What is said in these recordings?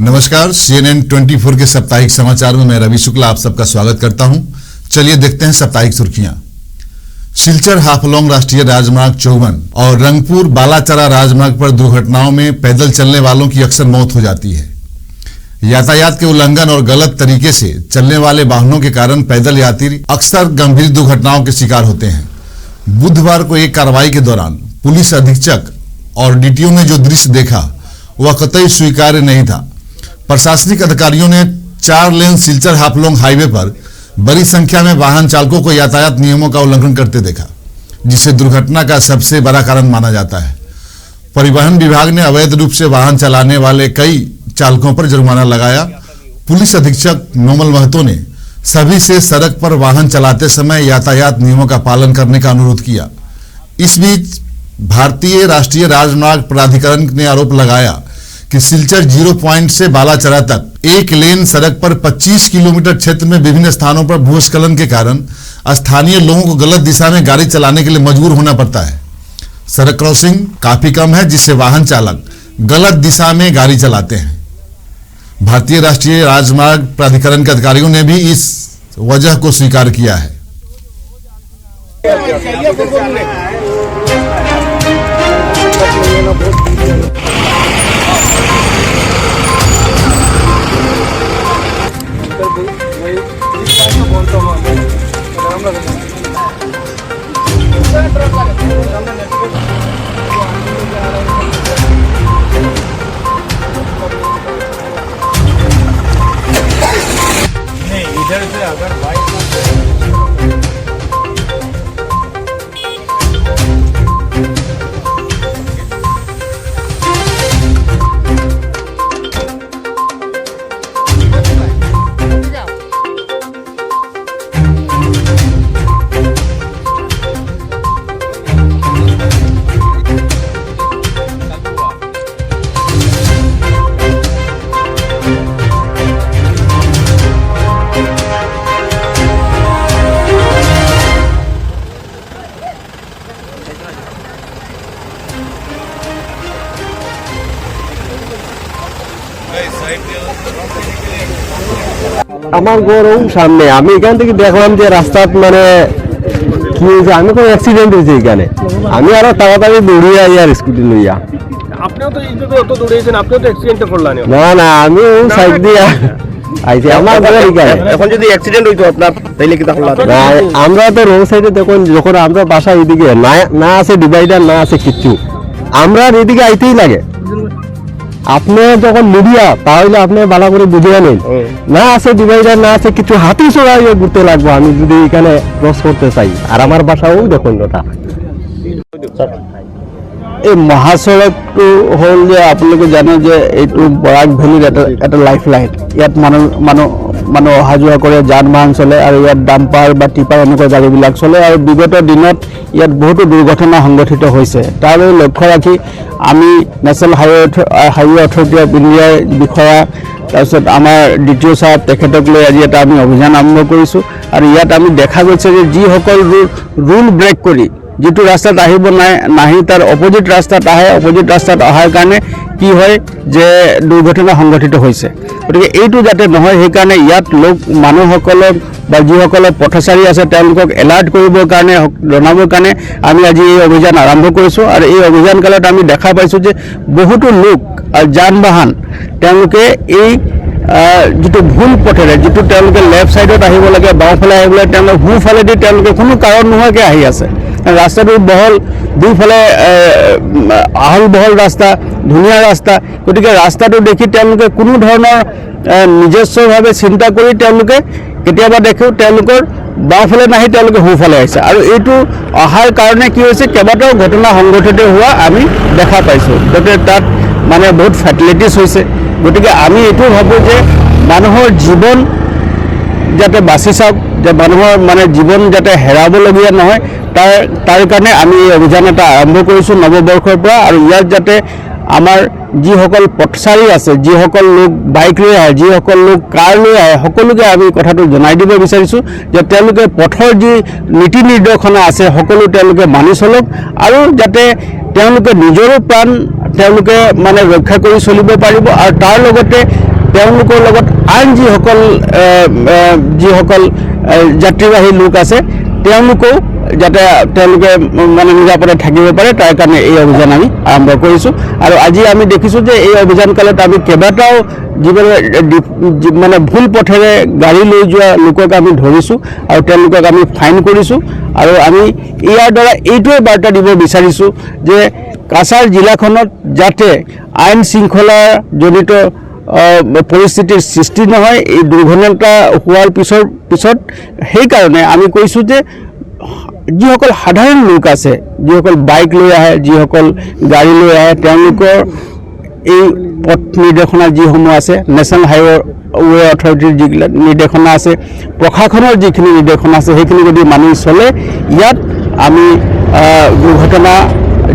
नमस्कार, CNN 24 के साप्ताहिक समाचार में मैं रवि शुक्ला आप सबका स्वागत करता हूं। चलिए देखते हैं साप्ताहिक सुर्खियां। सिलचर हाफलोंग राष्ट्रीय राजमार्ग 54 और रंगपुर बालाचरा राजमार्ग पर दुर्घटनाओं में पैदल चलने वालों की अक्सर मौत हो जाती है। यातायात के उल्लंघन और गलत तरीके से चलने वाले वाहनों के कारण पैदल यात्री अक्सर गंभीर दुर्घटनाओं के शिकार होते हैं। बुधवार को एक कार्रवाई के दौरान पुलिस अधीक्षक और DTO ने जो दृश्य देखा वह कतई स्वीकार्य नहीं था। प्रशासनिक अधिकारियों ने 4 लेन सिलचर हाफलोंग हाईवे पर बड़ी संख्या में वाहन चालकों को यातायात नियमों का उल्लंघन करते देखा, जिसे दुर्घटना का सबसे बड़ा कारण माना जाता है। परिवहन विभाग ने अवैध रूप से वाहन चलाने वाले कई चालकों पर जुर्माना लगाया। पुलिस अधीक्षक नोमल महतो ने सभी से सड़क पर वाहन चलाते समय यातायात नियमों का पालन करने का अनुरोध किया। इस बीच भारतीय राष्ट्रीय राजमार्ग प्राधिकरण ने आरोप लगाया कि सिलचर 0 पॉइंट से बालाचरा तक एक लेन सड़क पर 25 किलोमीटर क्षेत्र में विभिन्न स्थानों पर भूस्खलन के कारण स्थानीय लोगों को गलत दिशा में गाड़ी चलाने के लिए मजबूर होना पड़ता है। सड़क क्रॉसिंग काफी कम है, जिससे वाहन चालक गलत दिशा में गाड़ी चलाते हैं। भारतीय राष्ट्रीय राजमार्ग प्राधिकरण के अधिकारियों ने भी इस वजह को स्वीकार किया है। नहीं, इधर से अगर बाइक আমার গরম সামনে আমি এখান থেকে দেখলাম যে রাস্তাত মানে কি হয়েছে, আমি কোনো অ্যাক্সিডেন্ট হয়েছে এখানে। আমি আরো তাড়াতাড়ি দৌড়িয়ে আই আর স্কুটি লইয়া। আপনিও তো এইভাবে অত দৌড়িয়েছেন, আপনিও তো অ্যাক্সিডেন্টে পড়লেন। না না, আমি সাইড দিয়ে আইছি আমার ঘরে এখানে। এখন যদি অ্যাক্সিডেন্ট হইতো আপনার তাইলে কি তাহলে না, আমরা তো রোড সাইডে দেখুন যখন আমরা বাসা এদিকে না আছে ডিভাইডার, না আছে কিচ্ছু, আমরা এদিকে আইতেই লাগে। আপনি যখন মিডিয়া তাহলে আপনি ভালো করে বুঝে নেন, না আছে ডিভাইডার, না আছে কিছু, হাতি চড়াইয়ে ঘুরতে লাগবো আমি যদি এখানে ক্রস করতে চাই। আর আমার বাসাও দেখুন ওটা। এই মহাসড়কটো হ'ল যে আপোনালোকে জানে যে এইটো বৰাক ভেলীৰ এটা লাইফ লাইন। ইয়াত মানুহ অহা যোৱা কৰে, যান বাহন চলে আৰু ইয়াত ডাম্পাৰ বা টিপাৰ এনেকুৱা গাড়ীবিলাক চলে। আৰু বিগত দিনত ইয়াত বহুতো দুৰ্ঘটনা সংঘটিত হৈছে। তাৰলৈ লক্ষ্য ৰাখি আমি নেশ্যনেল হাইৱে অথৰিটি অফ ইণ্ডিয়াৰ বিষয়া, তাৰপিছত আমাৰ DTO সাহেব, তেখেতক লৈ আজি এটা আমি অভিযান আৰম্ভ কৰিছোঁ। আৰু ইয়াত আমি দেখা গৈছে যে যিসকল ৰুল ব্ৰেক কৰি যিটো ৰাস্তাত আহিব নাহি তাৰ অপজিট ৰাস্তাত আহে, অপজিট ৰাস্তাত অহাৰ কাৰণে কি হয় যে দুৰ্ঘটনা সংঘটিত হৈছে। গতিকে এইটো যাতে নহয় সেইকাৰণে ইয়াত মানুহসকলক বা যিসকলে পথচাৰী আছে তেওঁলোকক এলাৰ্ট কৰিবৰ কাৰণে, জনাবৰ কাৰণে আমি আজি এই অভিযান আৰম্ভ কৰিছোঁ। আৰু এই অভিযান কালত আমি দেখা পাইছোঁ যে বহুতো লোক যান বাহন তেওঁলোকে এই যিটো ভুল পথেৰে, যিটো তেওঁলোকে লেফ্ট ছাইডত আহিব লাগে, বাওঁফালে আহিব লাগে, তেওঁলোকে সোঁফালেদি তেওঁলোকে কোনো কাৰণ নোহোৱাকৈ আহি আছে। ৰাস্তাটো বহল, দুইফালে আহল বহল ৰাস্তা, ধুনীয়া ৰাস্তা। গতিকে ৰাস্তাটো দেখি তেওঁলোকে কোনো ধৰণৰ নিজস্বভাৱে চিন্তা কৰি তেওঁলোকে কেতিয়াবা দেখোঁ তেওঁলোকৰ বাওঁফালে নাহি তেওঁলোকে সোঁফালে আহিছে। আৰু এইটো অহাৰ কাৰণে কি হৈছে, কেইবাটাও ঘটনা সংঘটিত হোৱা আমি দেখা পাইছোঁ। গতিকে তাত মানে বহুত ফেটেলিটিছ হৈছে। গতিকে আমি এইটো ভাবোঁ যে মানুহৰ জীৱন যাতে বাচি চাওক, যে মানুহৰ মানে জীৱন যাতে হেৰাবলগীয়া নহয়, তাৰ কাৰণে আমি এই অভিযান এটা আৰম্ভ কৰিছোঁ নৱবৰ্ষৰ পৰা। আৰু ইয়াত যাতে আমাৰ যিসকল পথচাৰী আছে, যিসকল লোক বাইক লৈ আহে, যিসকল লোক কাৰ লৈ আহে, সকলোকে আমি কথাটো জনাই দিব বিচাৰিছোঁ যে তেওঁলোকে পথৰ যি নীতি নিৰ্দেশনা আছে সকলো তেওঁলোকে মানি চলক আৰু যাতে তেওঁলোকে নিজৰো প্ৰাণ তেওঁলোকে মানে ৰক্ষা কৰি চলিব পাৰিব আৰু তাৰ লগতে তেওঁলোকৰ লগত আন যিসকল যাত্ৰীবাহী লোক আছে তেওঁলোকেও যাতে তেওঁলোকে মানে নিৰাপদে থাকিব পাৰে তাৰ কাৰণে এই অভিযান আমি আৰম্ভ কৰিছোঁ। আৰু আজি আমি দেখিছোঁ যে এই অভিযান কালত আমি কেইবাটাও মানে ভুল পথেৰে গাড়ী লৈ যোৱা লোকক আমি ধৰিছোঁ আৰু তেওঁলোকক আমি ফাইন কৰিছোঁ। আৰু আমি ইয়াৰ দ্বাৰা এইটোৱে বাৰ্তা দিব বিচাৰিছোঁ যে কাছাৰ জিলাখনত যাতে আইন শৃংখলাৰ জনিত পৰিস্থিতিৰ সৃষ্টি নহয় এই দুৰ্ঘটনা হোৱাৰ পিছত সেইকাৰণে আমি কৈছোঁ যে যিসকল সাধাৰণ লোক আছে, যিসকল বাইক লৈ আহে, যিসকল গাড়ী লৈ আহে, তেওঁলোকৰ এই পথ নিৰ্দেশনা যিসমূহ আছে, নেশ্যনেল হাইৱে অথৰিটিৰ যিবিলাক নিৰ্দেশনা আছে, প্ৰশাসনৰ যিখিনি নিৰ্দেশনা আছে সেইখিনি যদি মানি চলে ইয়াত আমি দুৰ্ঘটনা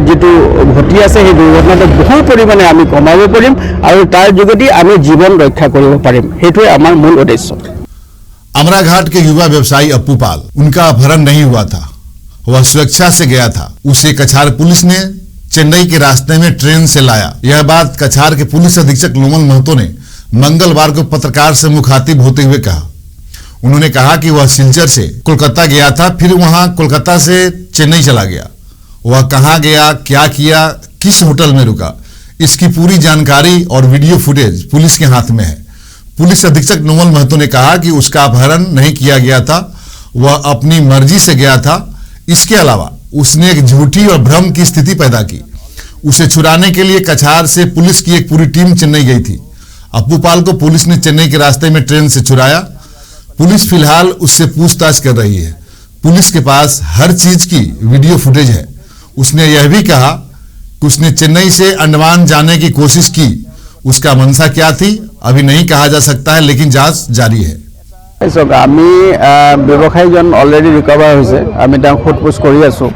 যিটো ঘটি আছে সেই দুৰ্ঘটনাটো বহু পৰিমাণে আমি কমাব পাৰিম আৰু তাৰ যোগেদি আমি জীৱন ৰক্ষা কৰিব পাৰিম। সেইটোৱে আমাৰ মূল উদ্দেশ্য। अमराघाट के युवा व्यवसायी अप्पू पाल, उनका अपहरण नहीं हुआ था, वह स्वेच्छा से गया था। उसे कछार पुलिस ने चेन्नई के रास्ते में ट्रेन से लाया। यह बात कछार के पुलिस अधीक्षक लोमल महतो ने मंगलवार को पत्रकार से मुखातिब होते हुए कहा। उन्होंने कहा कि वह सिलचर से कोलकाता गया था, फिर वहां कोलकाता से चेन्नई चला गया। वह कहां गया, क्या किया, किस होटल में रुका, इसकी पूरी जानकारी और वीडियो फुटेज पुलिस के हाथ में है। पुलिस अधीक्षक नोमल महतो ने कहा कि उसका अपहरण नहीं किया गया था, वह अपनी मर्जी से गया था। इसके अलावा उसने एक झूठी और भ्रम की स्थिति पैदा की। उसे छुड़ाने के लिए कछार से पुलिस की एक पूरी टीम चेन्नई गई थी। अप्पू पाल को पुलिस ने चेन्नई के रास्ते में ट्रेन से छुड़ाया। पुलिस फिलहाल उससे पूछताछ कर रही है। पुलिस के पास हर चीज की वीडियो फुटेज है। उसने यह भी कहा कि उसने चेन्नई से अंडमान जाने की कोशिश की। उसका मनसा क्या थी अभी नहीं कहा जा सकता है, लेकिन जांच जारी है। চাওক আমি ব্যৱসায়ীজন অলৰেডি ৰিকভাৰ হৈছে, আমি তেওঁক সোধপোছ কৰি আছোঁ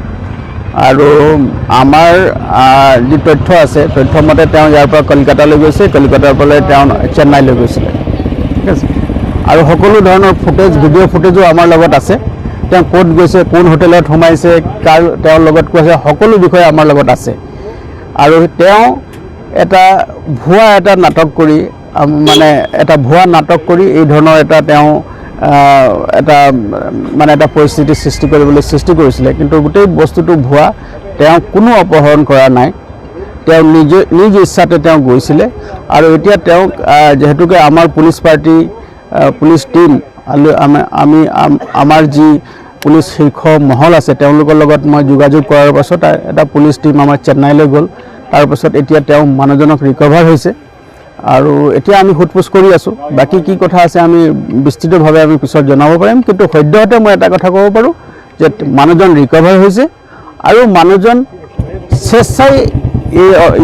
আৰু আমাৰ যি তথ্য আছে তথ্য মতে তেওঁ ইয়াৰ পৰা কলকাতালৈ গৈছে, কলকাতাৰ পৰা তেওঁ চেন্নাইলৈ গৈছিলে। ঠিক আছে, আৰু সকলো ধৰণৰ ফুটেজ ভিডিঅ' ফুটেজো আমাৰ লগত আছে। তেওঁ ক'ত গৈছে, কোন হোটেলত সোমাইছে, তেওঁৰ লগত কৈছে, সকলো বিষয়ে আমাৰ লগত আছে। আৰু তেওঁ এটা ভুৱা এটা নাটক কৰি মানে এটা ভুৱা নাটক কৰি এই ধৰণৰ এটা তেওঁ এটা মানে এটা পৰিস্থিতি সৃষ্টি কৰিবলৈ চেষ্টা কৰিছিলে, কিন্তু গোটেই বস্তুটো ভুৱা। তেওঁ কোনো অপহৰণ কৰা নাই, তেওঁ নিজ ইচ্ছাতে তেওঁ গৈছিলে। আৰু এতিয়া তেওঁক যেহেতুকে আমাৰ পুলিচ পাৰ্টি পুলিচ টিম আমি আমাৰ যি পুলিচ শীৰ্ষ মহল আছে তেওঁলোকৰ লগত মই যোগাযোগ কৰাৰ পাছত এটা পুলিচ টিম আমাৰ চেন্নাইলৈ গ'ল। তাৰপাছত এতিয়া তেওঁ মানুহজনক ৰিকভাৰ হৈছে আৰু এতিয়া আমি সোধপোছ কৰি আছোঁ। বাকী কি কথা আছে আমি বিস্তৃতভাৱে আমি পিছত জনাব পাৰিম, কিন্তু সদ্যহতে মই এটা কথা ক'ব পাৰোঁ যে মানুহজন ৰিকভাৰ হৈছে আৰু মানুহজন স্বেচ্ছাই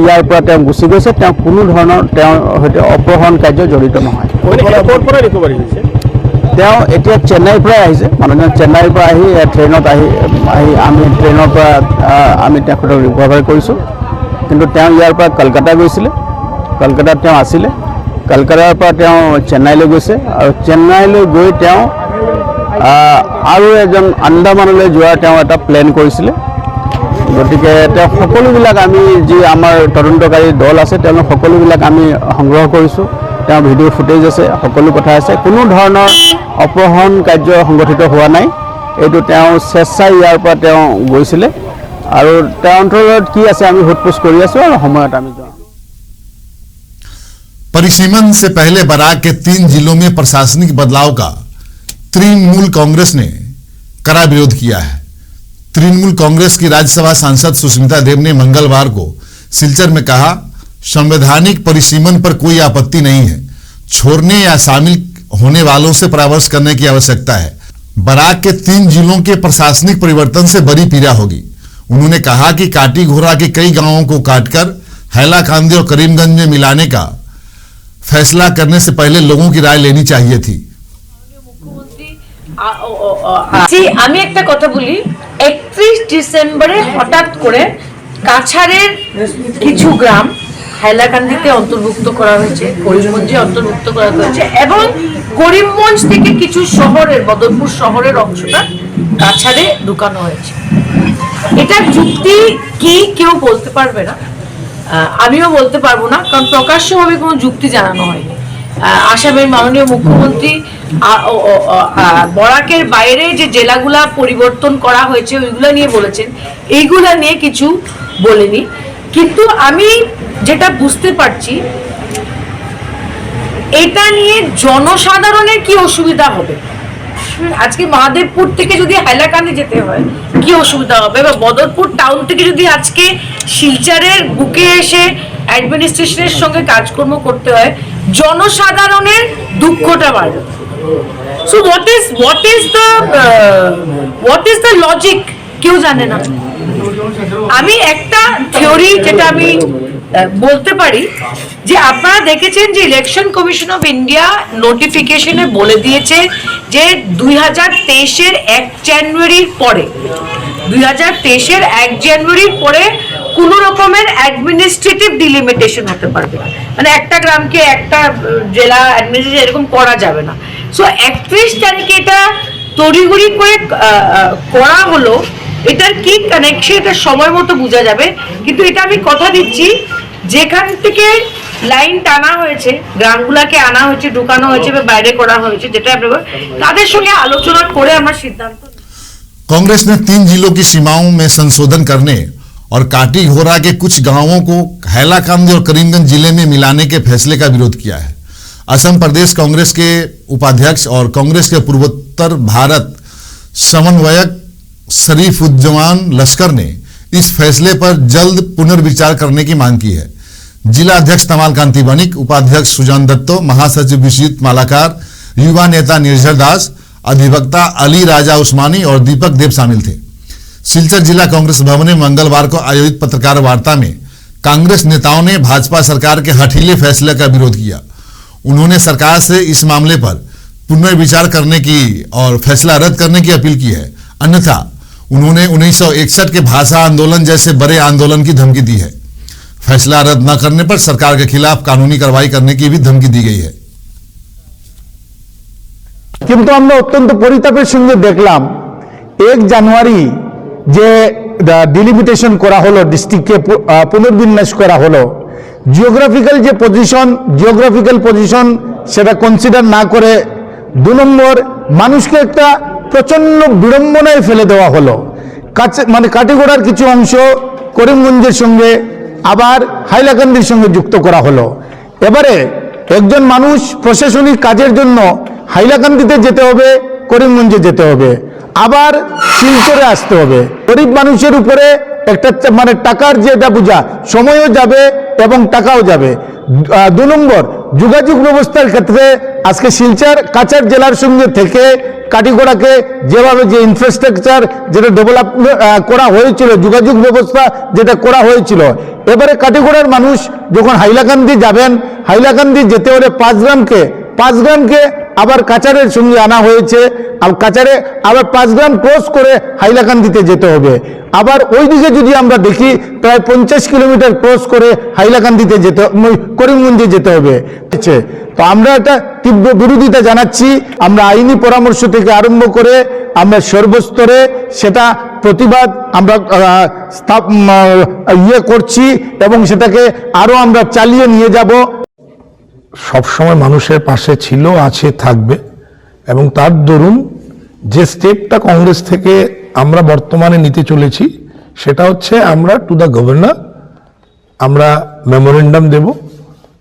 ইয়াৰ পৰা তেওঁ গুচি গৈছে। তেওঁ কোনো ধৰণৰ তেওঁৰ সৈতে অপহৰণ কাৰ্য জড়িত নহয়। তেওঁ এতিয়া চেন্নাইৰ পৰাই আহিছে। মানুহজন চেন্নাইৰ পৰা আহি ট্ৰেইনত আহি আমি ট্ৰেইনৰ পৰা আমি তেখেতক ৰিকভাৰ কৰিছোঁ, কিন্তু তেওঁ ইয়াৰ পৰা কলকাতা গৈছিলে, কলকাতাত তেওঁ আছিলে। কলকাতাৰ পৰা তেওঁ চেন্নাইলৈ গৈছে আৰু চেন্নাইলৈ গৈ তেওঁ আৰু এজন আন্দামানলৈ যোৱাৰ তেওঁ এটা প্লেন কৰিছিলে। গতিকে তেওঁ সকলোবিলাক আমি যি আমাৰ তদন্তকাৰী দল আছে তেওঁলোক সকলোবিলাক আমি সংগ্ৰহ কৰিছোঁ। তেওঁ ভিডিঅ' ফুটেজ আছে, সকলো কথা আছে। কোনো ধৰণৰ অপহৰণ কাৰ্য সংগঠিত হোৱা নাই। এইটো তেওঁ স্বেচ্ছাই ইয়াৰ পৰা তেওঁ গৈছিলে আৰু তেওঁৰ অন্তৰত কি আছে আমি সোধপোছ কৰি আছোঁ আৰু সময়ত আমি জনাম। परिसीमन से पहले बराक के 3 जिलों में प्रशासनिक बदलाव का तृणमूल कांग्रेस ने कड़ा विरोध किया है। तृणमूल कांग्रेस की राज्यसभा सांसद सुष्मिता देव ने मंगलवार को सिलचर में कहा, संवैधानिक परिसीमन पर कोई आपत्ति नहीं है, छोड़ने या शामिल होने वालों से परामर्श करने की आवश्यकता है। बराक के 3 जिलों के प्रशासनिक परिवर्तन से बड़ी पीड़ा होगी। उन्होंने कहा कि काटी घोड़ा के कई गांवों को काटकर हैलाकांदी और करीमगंज में मिलाने का फैसला करने से पहले लोगों की राय लेनी चाहिए थी। আমি একটা কথা বলি, 31 ডিসেম্বরে হঠাৎ করে কাছাড়ের কিছু গ্রাম হাইলাকান্দিতে অন্তর্ভুক্ত করা হয়েছে, করিমগঞ্জে অন্তর্ভুক্ত করা হয়েছে এবং করিমগঞ্জ থেকে কিছু শহরের, বদরপুর শহরের অংশটা কাছাড়ে ঢুকানো হয়েছে। এটা যুক্তি কি কেউ বলতে পারবে না, আমিও বলতে পারবো না, কারণ প্রকাশ্যভাবে কোনো যুক্তি জানানো হয়নি। আসামের মাননীয় মুখ্যমন্ত্রী বরাকের বাইরে যে জেলাগুলা পরিবর্তন করা হয়েছে ওইগুলা নিয়ে বলেছেন, এইগুলা নিয়ে কিছু বলেনি। কিন্তু আমি যেটা বুঝতে পারছি, এটা নিয়ে জনসাধারণের কি অসুবিধা হবে। আজকে মহাদেবপুর থেকে যদি হাইলাকান্দি যেতে হয় কি অসুবিধা হবে, বা বদরপুর টাউন থেকে যদি আজকে শিলচরের বুকে এসে অ্যাডমিনিস্ট্রেশনের সঙ্গে কাজকর্ম করতে হয়, জনসাধারণের দুঃখটা বাড়বে। So what is the logic কেউ জানে না। আমি একটা থিওরি যেটা আমি বলতে পারি যে আপনারা দেখেছেন যে ইলেকশন কমিশন অফ ইন্ডিয়া নোটিফিকেশনে বলে দিয়েছে যে 2023-এর 1 জানুয়ারির পরে 2023-এর 1 জানুয়ারির পরে কোনো রকমের অ্যাডমিনিস্ট্রেটিভ ডিলিমিটেশন হতে পারবে না, মানে একটা গ্রামকে একটা জেলা অ্যাডমিনিস্ট্রেশন এরকম করা যাবে না। সো 31 তারিখে এটা তড়িঘড়ি করে করা হলো, এটার কি কানেকশন এটা সময় মতো বোঝা যাবে। কিন্তু এটা আমি কথা দিচ্ছি, যেখান থেকে লাইন টানা হয়েছে, গ্রামগুলাকে আনা হয়েছে, ঢুকানো হয়েছে বা বাইরে করা হয়েছে, যেটা তাদের সঙ্গে আলোচনা করে আমার সিদ্ধান্ত। कांग्रेस ने 3 जिलों की सीमाओं में संशोधन करने और काटी घोरा के कुछ गांवों को हैलाकांदी और करीमगंज जिले में मिलाने के फैसले का विरोध किया है। असम प्रदेश कांग्रेस के उपाध्यक्ष और कांग्रेस के पूर्वोत्तर भारत समन्वयक शरीफुज्जमान लश्कर ने इस फैसले पर जल्द पुनर्विचार करने की मांग की है। जिला अध्यक्ष तमाल कांति बनिक, उपाध्यक्ष सुजान दत्तो, महासचिव विश्वजीत मालाकार, युवा नेता निर्झर दास, अधिवक्ता अली राजा उस्मानी और दीपक देव शामिल थे। सिलचर जिला कांग्रेस भवन में मंगलवार को आयोजित पत्रकार वार्ता में कांग्रेस नेताओं ने भाजपा सरकार के हठीले फैसले का विरोध किया। उन्होंने सरकार से इस मामले पर पुनर्विचार करने की और फैसला रद्द करने की अपील की है। अन्यथा उन्होंने 1961 के भाषा आंदोलन जैसे बड़े आंदोलन की धमकी दी है। फैसला रद्द न करने पर सरकार के खिलाफ कानूनी कार्रवाई करने की भी धमकी दी गई है। কিন্তু আমরা অত্যন্ত পরিতাপের সঙ্গে দেখলাম 1 জানুয়ারি যে ডিলিমিটেশন করা হলো, ডিস্ট্রিক্টকে পুনর্বিন্যাস করা হলো, জিওগ্রাফিক্যাল পজিশন সেটা কনসিডার না করে 2 নম্বর মানুষকে একটা প্রচন্ড বিড়ম্বনায় ফেলে দেওয়া হলো। মানে কাটিগড়ার কিছু অংশ করিমগঞ্জের সঙ্গে আবার হাইলাকান্দির সঙ্গে যুক্ত করা হলো। এবারে একজন মানুষ প্রশাসনিক কাজের জন্য হাইলাকান্দিতে যেতে হবে, করিমগঞ্জে যেতে হবে, আবার শিলচরে আসতে হবে। গরিব মানুষের উপরে একটা মানে টাকার যেটা বোঝা, সময়ও যাবে এবং টাকাও যাবে। 2 নম্বর যোগাযোগ ব্যবস্থার ক্ষেত্রে আজকে শিলচর কাছাড় জেলার সঙ্গে থেকে কাটিগড়াকে যেভাবে যে ইনফ্রাস্ট্রাকচার যেটা ডেভেলপ করা হয়েছিল, যোগাযোগ ব্যবস্থা যেটা করা হয়েছিল, এবারে কাটিগড়ার মানুষ যখন হাইলাকান্দি যাবেন, হাইলাকান্দি যেতে হলে 5 গ্রামকে আবার কাছাড়ের সঙ্গে আনা হয়েছে। আর কাছাড়ে আবার 5 গ্রাম ক্রস করে হাইলাকান্দিতে যেতে হবে। আবার ওইদিকে যদি আমরা দেখি প্রায় 50 কিলোমিটার ক্রস করে হাইলাকান্দিতে যেতে, করিমগঞ্জে যেতে হবে। তো আমরা এটা তীব্র বিরোধিতা জানাচ্ছি। আমরা আইনি পরামর্শ থেকে আরম্ভ করে আমরা সর্বস্তরে সেটা প্রতিবাদ আমরা করছি এবং সেটাকে আরো আমরা চালিয়ে নিয়ে যাব। সবসময় মানুষের পাশে ছিল, আছে, থাকবে। এবং তার দরুন যে স্টেপটা কংগ্রেস থেকে আমরা বর্তমানে নিতে চলেছি সেটা হচ্ছে আমরা টু দ্য গভর্নর আমরা মেমোরেন্ডাম দেব।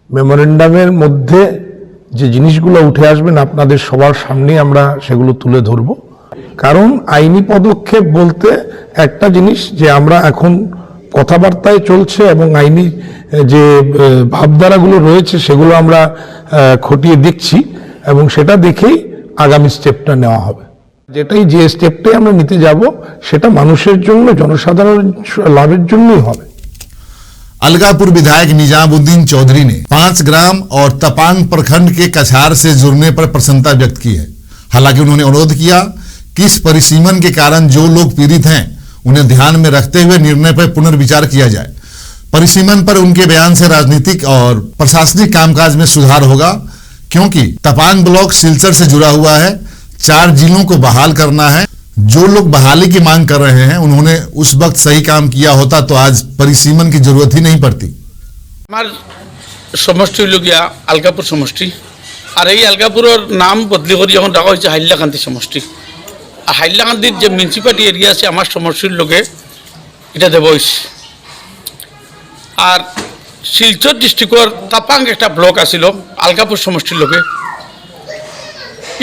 মেমোরেন্ডামের মধ্যে যে জিনিসগুলো উঠে আসবেন আপনাদের সবার সামনে আমরা সেগুলো তুলে ধরব। কারণ আইনি পদক্ষেপ বলতে একটা জিনিস যে আমরা এখন কথাবার্তায় চলছে এবং আইনি যে ভাবধারাগুলো রয়েছে সেগুলো আমরা খতিয়ে দেখছি এবং সেটা দেখেই আগামী স্টেপটা নেওয়া হবে। যে স্টেপটাই আমরা নিতে যাব সেটা মানুষের জন্য, জনসাধারণের লাভের জন্যই হবে। अलगापुर विधायक निजामुद्दीन चौधरी ने 5 ग्राम और तपांग प्रखंड के कछार से जुड़ने पर प्रसन्नता व्यक्त की है। हालांकि उन्होंने अनुरोध किया कि इस परिसीमन के कारण जो लोग पीड़ित हैं उन्हें ध्यान में रखते हुए निर्णय पर पुनर्विचार किया जाए। परिसीमन पर उनके बयान से राजनीतिक और प्रशासनिक कामकाज में सुधार होगा, क्योंकि तपांग ब्लॉक सिलचर से जुड़ा हुआ है। 4 जिलों को बहाल करना है। जो लोग बहाली की मांग कर रहे हैं उन्होंने उस वक्त सही काम किया होता तो आज परिसीमन की जरूरत ही नहीं पड़ती। समष्टि गया अलगापुर समष्टि और ये अलगापुर नाम बदली कर এখন রাখা হয়েছে হাইলাকান্দি সমষ্টি। আর হাইলাকান্দির যে মিউনিসিপালিটি এরিয়া আছে আমার সমষ্টির লোকে এটা দেব হয়েছে। আর শিলচর ডিস্ট্রিক্টর তাপাং একটা ব্লক আছিল আলগাপুর সমষ্টির লোকে,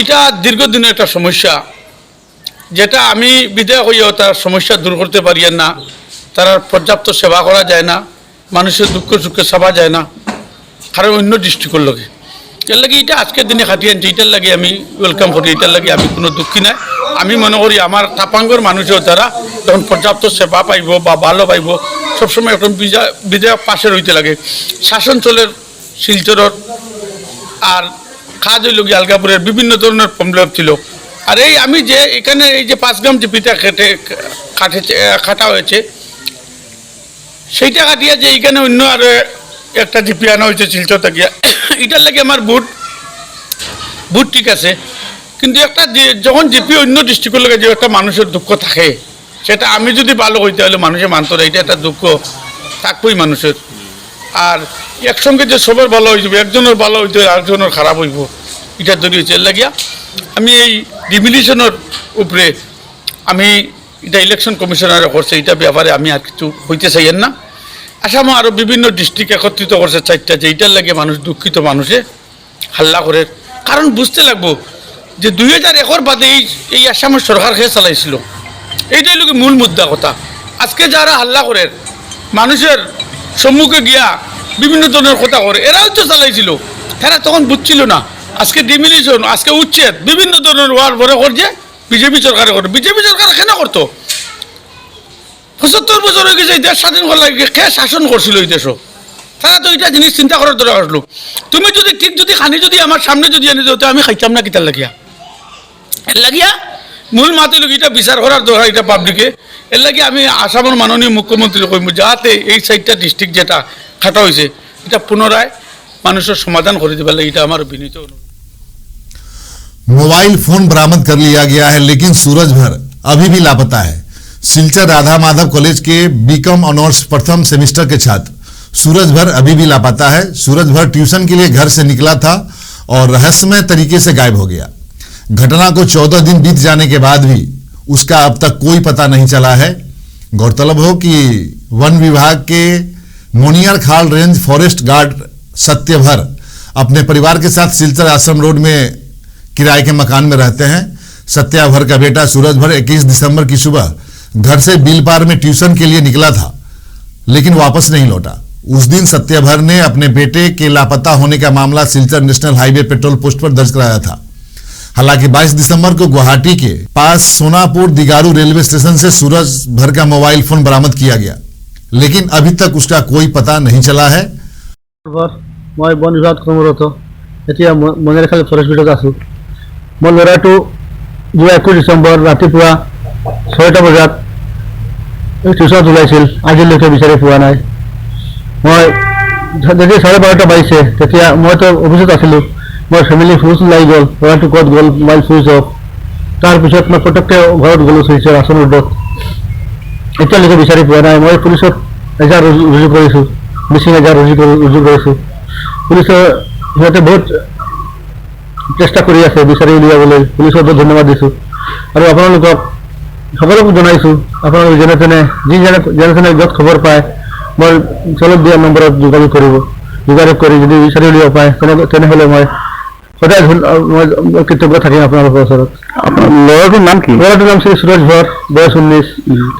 এটা দীর্ঘদিনের একটা সমস্যা, যেটা আমি বিধায়ক হইয়াও তার সমস্যা দূর করতে পারি না। তার পর্যাপ্ত সেবা করা যায় না, মানুষের দুঃখ সুখে চাপা যায় না, কারণ অন্য ডিস্ট্রিক্টের লোকে। এর লাগে এটা আজকের দিনে খাটিয়ে আনছি, এটার লাগে আমি ওয়েলকাম করি, এটার লাগে আমি কোনো দুঃখী নাই। আমি মনে করি আমার তাপাঙ্গর মানুষেও তারা যখন পর্যাপ্ত সেবা পাইব বা ভালো পাইব, সবসময় এখন বিধায়ক পাশে রইতে লাগে। শাসন চলের শিলচরের আর কাজ হইল গিয়ে আলগাপুরের বিভিন্ন ধরনের প্রবলেম ছিল। আর এই আমি যে এখানে এই যে 5 গ্রাম জিপিটা কাটা হয়েছে, সেইটা কাটিয়ে যে এইখানে অন্য আরো একটা জিপি আনা হয়েছে শিলচর থেকে, এটার লাগে আমার বুট ঠিক আছে, কিন্তু একটা যখন জিপি অন্য ডিস্ট্রিক্টের লাগে যে একটা মানুষের দুঃখ থাকে, সেটা আমি যদি ভালো হইতে হলে মানুষের মানত না, এটা একটা দুঃখ থাকবই মানুষের। আর একসঙ্গে যে সবার ভালো হয়ে যাবে, একজনের ভালো হইতে হলে আরেকজনের খারাপ হইব, এটা তৈরি হয়েছে। এর লাগিয়া আমি এই ডিমিলিশনের উপরে আমি এটা ইলেকশন কমিশনারে করছে, এটা ব্যাপারে আমি আর কিছু হইতে চাইয়েন না। আসামও আরও বিভিন্ন ডিস্ট্রিক্ট একত্রিত করছে 4টা, যে এইটার লাগে মানুষ দুঃখিত, মানুষে হাল্লা করে। কারণ বুঝতে লাগবো যে 2001 বাদে এই আসামের সরকার খেয়ে চালাইছিল, এইটাই লোক মূল মুদ্রা কথা। আজকে যারা হাল্লা করে মানুষের সম্মুখে গিয়া বিভিন্ন ধরনের কথা করে, এরাও তো চালাইছিল, এরা তখন বুঝছিল না। আজকে ডিমিলিশন, আজকে উচ্ছেদ, বিভিন্ন ধরনের ওয়ার্ড বড় করছে বিজেপি সরকারে করে। বিজেপি সরকার কেন করতো? 75 বছর হয়ে গেছে, দেশ স্বাধীন করার লাগে কে শাসন করছিল এই দেশও? তারা তো এটা জিনিস চিন্তা করার দরকার আসলো। তুমি যদি ঠিক যদি খানি যদি আমার সামনে যদি এনে দিও, আমি খাইতাম না কিতার লাগিয়া। এর লাগিয়া মূল মাতি লোক এটা বিচার করার দরকার এটা পাবলিকে। এর লাগে আমি আসামের মাননীয় মুখ্যমন্ত্রী কইব, যাতে এই 4টা ডিস্ট্রিক্ট যেটা খাটা হয়েছে এটা পুনরায় মানুষের সমাধান করে দেবার লাগে, এটা আমার বিনীত অনুরোধ। मोबाइल फोन बरामद कर लिया गया है, लेकिन सूरज भर अभी भी लापता है। सिलचर राधा माधव कॉलेज के बीकॉम ऑनर्स प्रथम सेमेस्टर के छात्र सूरज भर अभी भी लापता है। सूरज भर ट्यूशन के लिए घर से निकला था और रहस्यमय तरीके से गायब हो गया। घटना को 14 दिन बीत जाने के बाद भी उसका अब तक कोई पता नहीं चला है। गौरतलब हो कि वन विभाग के मोनियर खाल रेंज फॉरेस्ट गार्ड सत्यभर अपने परिवार के साथ सिलचर आश्रम रोड में किराए के मकान में रहते हैं। सत्याभर का बेटा सूरज भर 21 दिसंबर की सुबह घर से बिलपार में ट्यूशन के लिए निकला था, लेकिन वापस नहीं लौटा। उस दिन सत्याभर ने अपने बेटे के लापता होने का मामला Silchar national highway patrol post पर दर्ज कराया था। हालांकि 22 दिसंबर को गुवाहाटी के पास सोनापुर दिगारू रेलवे स्टेशन से सूरज भर का मोबाइल फोन बरामद किया गया, लेकिन अभी तक उसका कोई पता नहीं चला है। মই বন বিভাগ কৰ্মৰত, এতিয়া মনেৰখালী ফৰেষ্ট ভিতৰত আছোঁ। মোৰ ল'ৰাটো 21 ডিচেম্বৰ ৰাতিপুৱা 6টা বজাত টিউচনত ওলাইছিল, আজিলৈকে বিচাৰি পোৱা নাই। মই যেতিয়া 12:30 বাজিছে তেতিয়া মইতো অফিচত আছিলোঁ, মোৰ ফেমিলি ফুজ ওলাই গ'ল, ল'ৰাটো ক'ত গ'ল, মোবাইল চুইচ অফ। তাৰপিছত মই পটককৈ ঘৰত গ'লোঁ শিলচৰ আশ্ৰম ৰোডত, এতিয়ালৈকে বিচাৰি পোৱা নাই। মই পুলিচত এজাহাৰ ৰুজু কৰিছোঁ, মিচিং এজাহাৰ ৰুজু কৰিছোঁ। পুলিচে সিহঁতে বহুত চেষ্টা কৰি আছে বিচাৰি উলিয়াবলৈ, পুলিচক বহুত ধন্যবাদ দিছোঁ। আৰু আপোনালোকক সকলোকে জনাইছোঁ, আপোনালোকে যেনে তেনে য'ত খবৰ পায় মই চলত দিয়া নম্বৰত যোগাযোগ কৰি যদি বিচাৰি উলিয়াব পায় তেনেহ'লে মই সদায় মই কৃতজ্ঞ থাকিম আপোনালোকৰ ওচৰত। ল'ৰাটোৰ নাম কি? ল'ৰাটোৰ নাম শ্ৰী সুৰজ ভৰ, বয়স 19।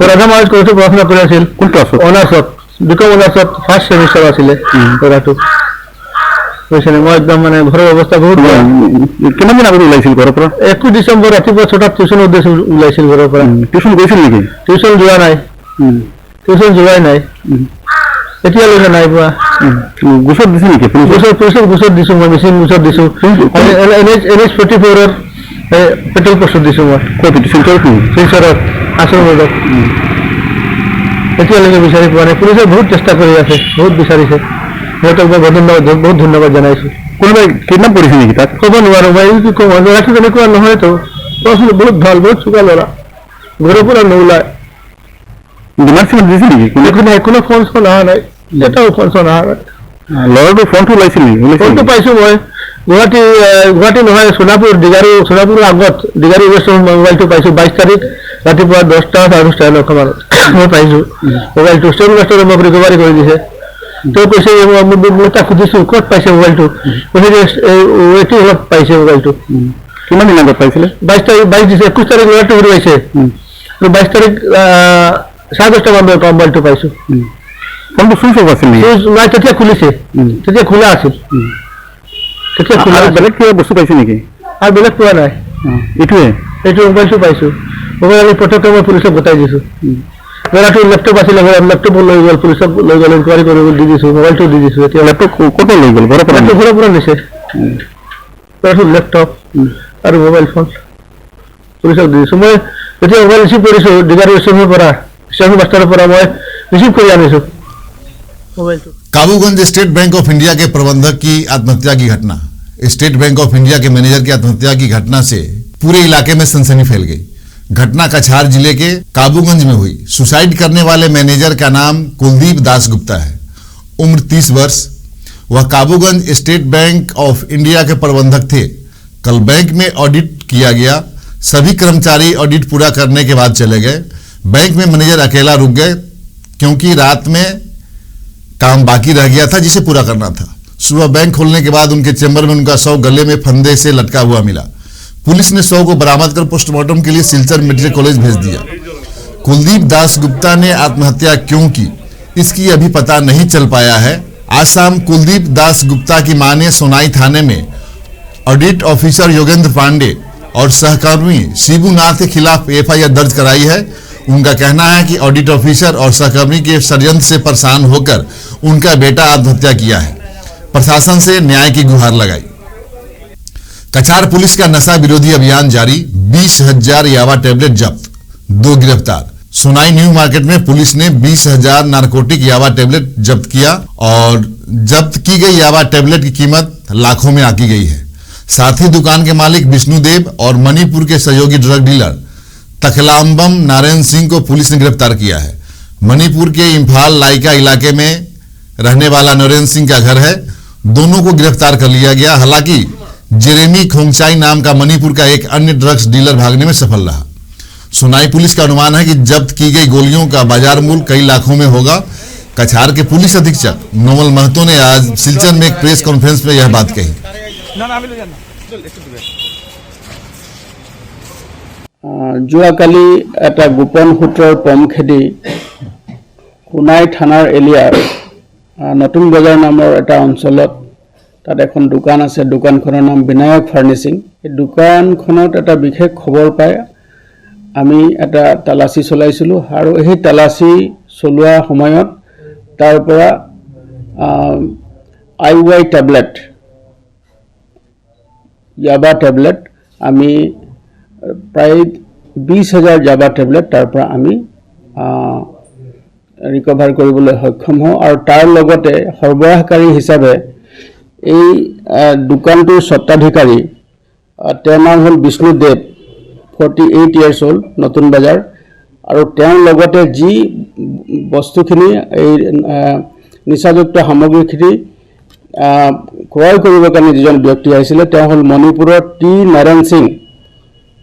ৰাধা মাধৱ কলেজত পঢ়া-শুনা কৰি আছিল। কোনটো আছে? অনাৰ্ছত, বিকম অনাৰ্ছত ফাৰ্ষ্ট ছেমিষ্টাৰ আছিলে ল'ৰাটো। কৈছে মই একদম মানে ঘৰৰ অৱস্থা বহুত বেয়া। কিমান দিন আগত ওলাইছিল ঘৰৰ পৰা? 21 ডিচেম্বৰ ৰাতিপুৱা 6টাত টিউচন উদ্দেশ্যে ওলাইছিল ঘৰৰ পৰা। টিউচন গৈছিল নেকি? টিউচন যোৱা নাই, টিউচন যোৱাই নাই, এতিয়ালৈকে নাই পোৱা। গোচৰ দিছে নেকি? পুলিচত গোচৰ দিছোঁ মই, মিচিং গোচৰ দিছোঁ, NH-44ৰ পেট্ৰল পোষ্টত দিছোঁ মই। শিলচৰত আশ্ৰম ৰোডত। এতিয়ালৈকে বিচাৰি পোৱা নাই। পুলিচে বহুত চেষ্টা কৰি আছে, বহুত বিচাৰিছে, সিহঁতক মই বহুত ধন্যবাদ জনাইছোঁ। কোনোবাই কিডনেপ কৰিছে নেকি তাত? ক'ব নোৱাৰোঁ মই, কি ক'ম, ল'ৰাটো তেনেকুৱা নহয়তো, বহুত ভাল, বহুত চোকা ল'ৰা, ঘৰৰ পৰা নোলায়। ডিমাণ্ড চিমাণ্ড দিছে নেকি? কোনো ফোন চোন অহা নাই, এটাও ফোন চোন অহা নাই। ল'ৰাটো ফোনটো ওলাইছিল নেকি? ফোনটো পাইছোঁ মই, গুৱাহাটী নহয়, সোণাপুৰৰ আগত ডিগাৰু মোবাইলটো পাইছোঁ। 22 তাৰিখ ৰাতিপুৱা 10টা 9:30 মানত মই পাইছোঁ মোবাইলটো। ষ্টেট মাষ্টাৰে মোক ৰিকভাৰী কৰি দিছে। তেওঁ কৈছে, মই তাক সুধিছোঁ ক'ত পাইছে মোবাইলটো, কৈছে যে এইটো অলপ পাইছে মোবাইলটো। কিমান দিন আগত পাইছিলে? 22 দিছে, 21 তাৰিখ ল'ৰাটো ঘূৰাইছে, 22 তাৰিখ 10:30 মানত মোবাইলটো পাইছোঁ। ফোনটো চুইচ অফ আছিল নেকি? নাই, তেতিয়া খুলিছে, তেতিয়া খোলা আছিল, তেতিয়া খোলা। বেলেগ কিবা বস্তু পাইছে নেকি? আৰু বেলেগ পোৱা নাই, এইটো মোবাইলটো পাইছোঁ। মোবাইল আমি পটককৈ মই পুলিচক গোটাই দিছোঁ। ল'ৰাটোৰ লেপটপ আছিলে, লেপটপ লৈ গ'ল, পুলিচক লৈ গ'ল, ইনকুৱাৰী কৰিব দি দিছোঁ, মোবাইলটো দি দিছোঁ। এতিয়া লেপটপ ক'ত লৈ গ'ল? ঘৰৰ পৰা নিছে ল'ৰাটোৰ লেপটপ আৰু মোবাইল ফোন পুলিচক দি দিছোঁ। মই যেতিয়া মোবাইল ৰিচিভ কৰিছোঁ ডিগাৰু ষ্টেচনৰ পৰা, ষ্টেচন মাষ্টাৰৰ পৰা মই ৰিচিভ কৰি আনিছোঁ mobile. Kabuganj State Bank of India के प्रबंधक की आत्महत्या की घटना, स्टेट बैंक ऑफ इंडिया के मैनेजर की आत्महत्या की घटना से पूरे इलाके में सनसनी फैल गई। घटना कछार जिले के काबूगंज में हुई। सुसाइड करने वाले मैनेजर का नाम कुलदीप दास गुप्ता है, उम्र 30 वर्ष। वह काबूगंज स्टेट बैंक ऑफ इंडिया के प्रबंधक थे। कल बैंक में ऑडिट किया गया, सभी कर्मचारी ऑडिट पूरा करने के बाद चले गए। बैंक में मैनेजर अकेला रुक गए क्योंकि रात में काम बाकी रह गया था जिसे पूरा करना था। सुबह बैंक खोलने के बाद उनके चेंबर में उनका शव गले में फंदे से लटका हुआ मिला। पुलिस ने शव को बरामद कर पोस्टमार्टम के लिए सिलचर मेडिकल कॉलेज भेज दिया। कुलदीप दास गुप्ता ने आत्महत्या क्यों की, इसकी अभी पता नहीं चल पाया है। आज शाम कुलदीप दास गुप्ता की मां ने सोनाई थाने में ऑडिट ऑफिसर योगेंद्र पांडे और सहकर्मी शिबू नाथ के खिलाफ एफआईआर दर्ज कराई है। उनका कहना है कि ऑडिट ऑफिसर और सहकर्मी के षड्यंत्र से परेशान होकर उनका बेटा आत्महत्या किया है। प्रशासन से न्याय की गुहार लगाई। कछार पुलिस का नशा विरोधी अभियान जारी, 20,000 यावा टेबलेट जब्त, 2 गिरफ्तार। सोनाई न्यू मार्केट में पुलिस ने 20,000 नारकोटिक यावा टेबलेट जब्त किया और जब्त की गई यावा टेबलेट की कीमत लाखों में आकी गई है। साथ ही दुकान के मालिक विष्णुदेव और मणिपुर के सहयोगी ड्रग डीलर तखलाम्बम नारायण सिंह को पुलिस ने गिरफ्तार किया है। मणिपुर के इम्फाल लाइका इलाके में रहने वाला नारायण सिंह का घर है। दोनों को गिरफ्तार कर लिया गया। हालांकि जेरेमी खोंगचाई नाम का मणिपुर का एक अन्य ड्रग्स डीलर भागने में सफल रहा। सोनाई पुलिस का अनुमान है कि जब्त की गई गोलियों का बाजार मूल्य कई लाखों में होगा। कछार के पुलिस अधीक्षक नोमल महतो ने आज सिलचर में एक प्रेस कॉन्फ्रेंस में यह बात कही। যোৱাকালি এটা গোপন সূত্ৰৰ পম খেদি সোনাই থানাৰ এলিয়াৰ নতুন বজাৰ নামৰ এটা অঞ্চলত তাত এখন দোকান আছে। দোকানখনৰ নাম বিনায়ক ফাৰ্নিচিং। এই দোকানখনত এটা বিশেষ খবৰ পাই আমি এটা তালাচী চলাইছিলোঁ আৰু এই তালাচী চলোৱা সময়ত তাৰ পৰা IY টেবলেট, याबा टेबलेट আমি প্ৰায় 20,000 याबा टेबलेट তাৰ পৰা আমি ৰিকভাৰ কৰিবলৈ সক্ষম হওঁ। আৰু তাৰ লগতে সৰবৰাহকাৰী হিচাপে এই দোকানটোৰ স্বত্বাধিকাৰী তেওঁৰ নাম হ'ল বিষ্ণুদেৱ, 48 ইয়াৰ্ছ অল্ড, নতুন বজাৰ। আৰু তেওঁৰ লগতে যি বস্তুখিনি এই নিচাযুক্ত সামগ্ৰীখিনি ক্ৰয় কৰিবৰ কাৰণে যিজন ব্যক্তি আহিছিলে তেওঁ হ'ল মণিপুৰৰ T Narayan Singh,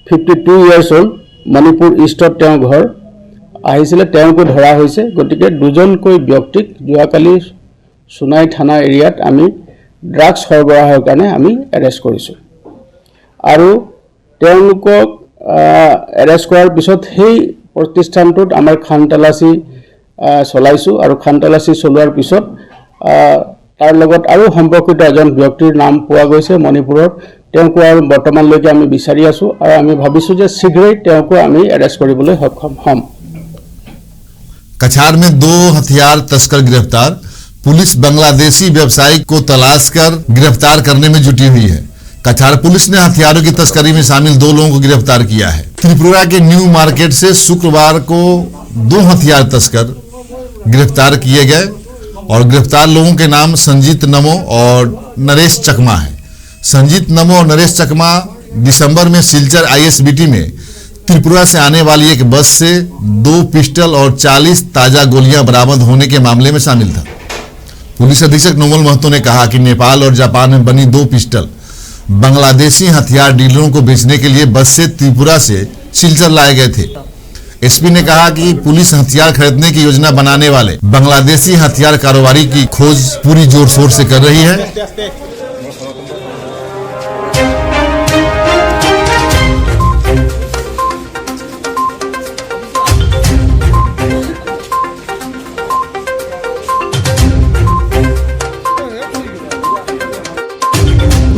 52 years old, Manipur ইষ্টত তেওঁৰ ঘৰ। আহিছিলে, তেওঁকো ধৰা হৈছে। গতিকে দুজনকৈ ব্যক্তিক যোৱাকালি সোনাই থানা এৰিয়াত আমি ড্ৰাগছ সৰবৰাহৰ কাৰণে আমি এৰেষ্ট কৰিছোঁ। আৰু তেওঁলোকক এৰেষ্ট কৰাৰ পিছত সেই প্ৰতিষ্ঠানটোত আমাৰ খান তালাচী চলাইছোঁ। আৰু খান তালাচী চলোৱাৰ পিছত তাৰ লগত আৰু সম্পৰ্কিত এজন ব্যক্তিৰ নাম পোৱা গৈছে মণিপুৰত। তেওঁকো আৰু বৰ্তমানলৈকে আমি বিচাৰি আছোঁ আৰু আমি ভাবিছোঁ যে শীঘ্ৰেই তেওঁকো আমি এৰেষ্ট কৰিবলৈ সক্ষম হ'ম। कछार में 2 हथियार तस्कर गिरफ्तार। पुलिस बांग्लादेशी व्यवसायी को तलाश कर गिरफ्तार करने में जुटी हुई है। कछार पुलिस ने हथियारों की तस्करी में शामिल 2 लोगों को गिरफ्तार किया है। त्रिपुरा के न्यू मार्केट से शुक्रवार को 2 हथियार तस्कर गिरफ्तार किए गए और गिरफ्तार लोगों के नाम संजीत नमो और नरेश चकमा है। संजीत नमो और नरेश चकमा दिसंबर में सिलचर आईएसबीटी में त्रिपुरा से आने वाली एक बस से 2 पिस्टल और 40 ताजा गोलियां बरामद होने के मामले में शामिल था। पुलिस अधीक्षक नोमल महतो ने कहा कि नेपाल और जापान में बनी 2 पिस्टल बांग्लादेशी हथियार डीलरों को बेचने के लिए बस से त्रिपुरा से सिलचर लाए गए थे। एसपी ने कहा कि पुलिस हथियार खरीदने की योजना बनाने वाले बांग्लादेशी हथियार कारोबारी की खोज पूरी जोर शोर से कर रही है।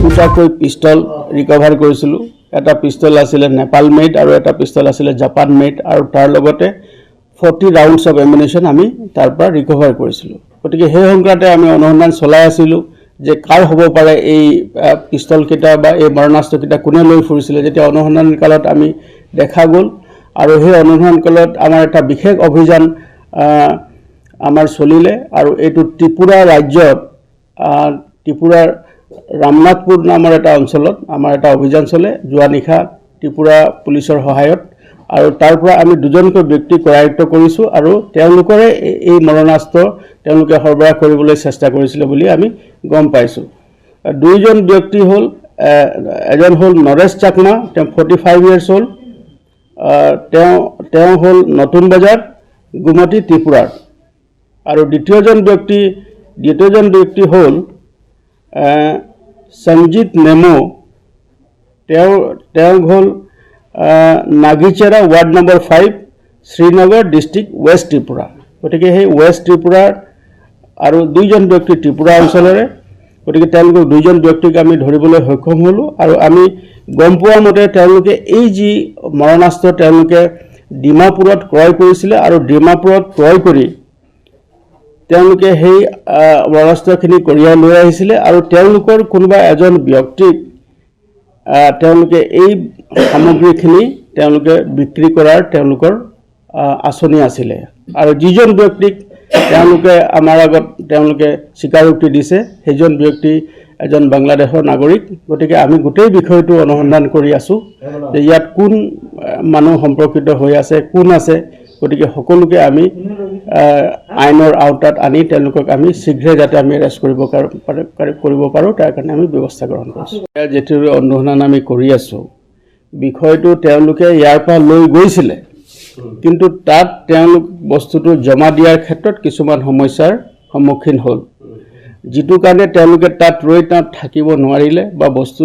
দুটাকৈ পিষ্টল ৰিকভাৰ কৰিছিলোঁ। এটা পিষ্টল আছিলে নেপাল মেড আৰু এটা পিষ্টল আছিলে জাপান মেড আৰু তাৰ লগতে 40 ৰাউণ্ডছ অফ এমিনেশ্যন আমি তাৰ পৰা ৰিকভাৰ কৰিছিলোঁ। গতিকে সেই সংক্ৰান্তে আমি অনুসন্ধান চলাই আছিলোঁ যে কাৰ হ'ব পাৰে এই পিষ্টলকেইটা বা এই মাৰণাস্ত্ৰকেইটা কোনে লৈ ফুৰিছিলে। যেতিয়া অনুসন্ধান কালত আমি দেখা গ'ল আৰু সেই অনুসন্ধান কালত আমাৰ এটা বিশেষ অভিযান আমাৰ চলিলে আৰু এইটো ত্ৰিপুৰা ৰাজ্যত ত্ৰিপুৰাৰ ৰামনাথপুৰ নামৰ এটা অঞ্চলত আমাৰ এটা অভিযান চলে যোৱা নিশা ত্ৰিপুৰা পুলিচৰ সহায়ত আৰু তাৰ পৰা আমি 2জনকৈ ব্যক্তি কৰায়ত্ব কৰিছোঁ আৰু তেওঁলোকৰে এই মৰণাস্ত্ৰ তেওঁলোকে সৰবৰাহ কৰিবলৈ চেষ্টা কৰিছিলে বুলি আমি গম পাইছোঁ। 2জন ব্যক্তি হ'ল এজন হ'ল নৰেশ চাকমা, তেওঁ 45 ইয়াৰ্ছ হ'ল, তেওঁ হ'ল নতুন বজাৰ গুমটি ত্ৰিপুৰাৰ আৰু দ্বিতীয়জন ব্যক্তি হ'ল संजीत नेमो, তেওঁ হ'ল Nagichera ward number 5 Srinagar district west Tripura. গতিকে সেই ৱেষ্ট ত্ৰিপুৰাৰ আৰু 2জন ব্যক্তি ত্ৰিপুৰা অঞ্চলৰে। গতিকে তেওঁলোকক 2জন ব্যক্তিক আমি ধৰিবলৈ সক্ষম হ'লোঁ আৰু আমি গম পোৱা মতে তেওঁলোকে এই যি মৰণাস্ত্ৰ তেওঁলোকে ডিমাপুৰত ক্ৰয় কৰিছিলে আৰু ডিমাপুৰত ক্ৰয় কৰি তেওঁলোকে সেই মৰণাস্ত্ৰখিনি কঢ়িয়াই লৈ আহিছিলে আৰু তেওঁলোকৰ কোনোবা এজন ব্যক্তিক তেওঁলোকে এই সামগ্ৰীখিনি তেওঁলোকে বিক্ৰী কৰাৰ তেওঁলোকৰ আঁচনি আছিলে আৰু যিজন ব্যক্তিক তেওঁলোকে আমাৰ আগত তেওঁলোকে স্বীকাৰোক্তি দিছে সেইজন ব্যক্তি এজন বাংলাদেশৰ নাগৰিক। গতিকে আমি গোটেই বিষয়টো অনুসন্ধান কৰি আছোঁ যে ইয়াত কোন মানুহ সম্পৰ্কিত হৈ আছে, কোন আছে। গতিকে সকলোকে আমি আইনৰ আওতাত আনি তেওঁলোকক আমি শীঘ্ৰে যাতে আমি এৰেষ্ট কৰিব পাৰোঁ তাৰ কাৰণে আমি ব্যৱস্থা গ্ৰহণ কৰিছোঁ। যিটো অনুসন্ধান আমি কৰি আছোঁ বিষয়টো তেওঁলোকে ইয়াৰ পৰা লৈ গৈছিলে, কিন্তু তাত তেওঁলোক বস্তুটো জমা দিয়াৰ ক্ষেত্ৰত কিছুমান সমস্যাৰ সন্মুখীন হ'ল, যিটো কাৰণে তেওঁলোকে তাত ৰৈ তাত থাকিব নোৱাৰিলে বা বস্তু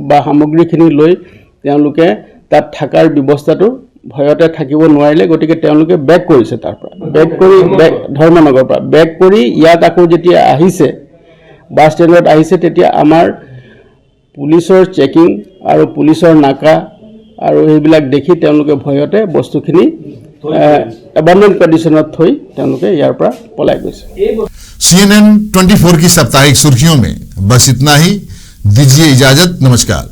বা সামগ্ৰীখিনি লৈ তেওঁলোকে তাত থকাৰ ব্যৱস্থাটো ভয়তে থাকিব নোৱাৰিলে। গতিকে তেওঁলোকে বেক কৰিছে, তাৰ পৰা ধৰ্মনগৰৰ পৰা বেক কৰি ইয়াত আকৌ যেতিয়া আহিছে বাছ ষ্টেণ্ডত আহিছে তেতিয়া আমাৰ পুলিচৰ চেকিং আৰু পুলিচৰ নাকা আৰু সেইবিলাক দেখি তেওঁলোকে ভয়তে বস্তুখিনি এবান্ডন কণ্ডিশ্যনত থৈ তেওঁলোকে ইয়াৰ পৰা পলাই গৈছে। CNN 24 की साप्ताहिक सुर्खियों में बस इतना ही। दीजिए इजाजत। नमस्कार।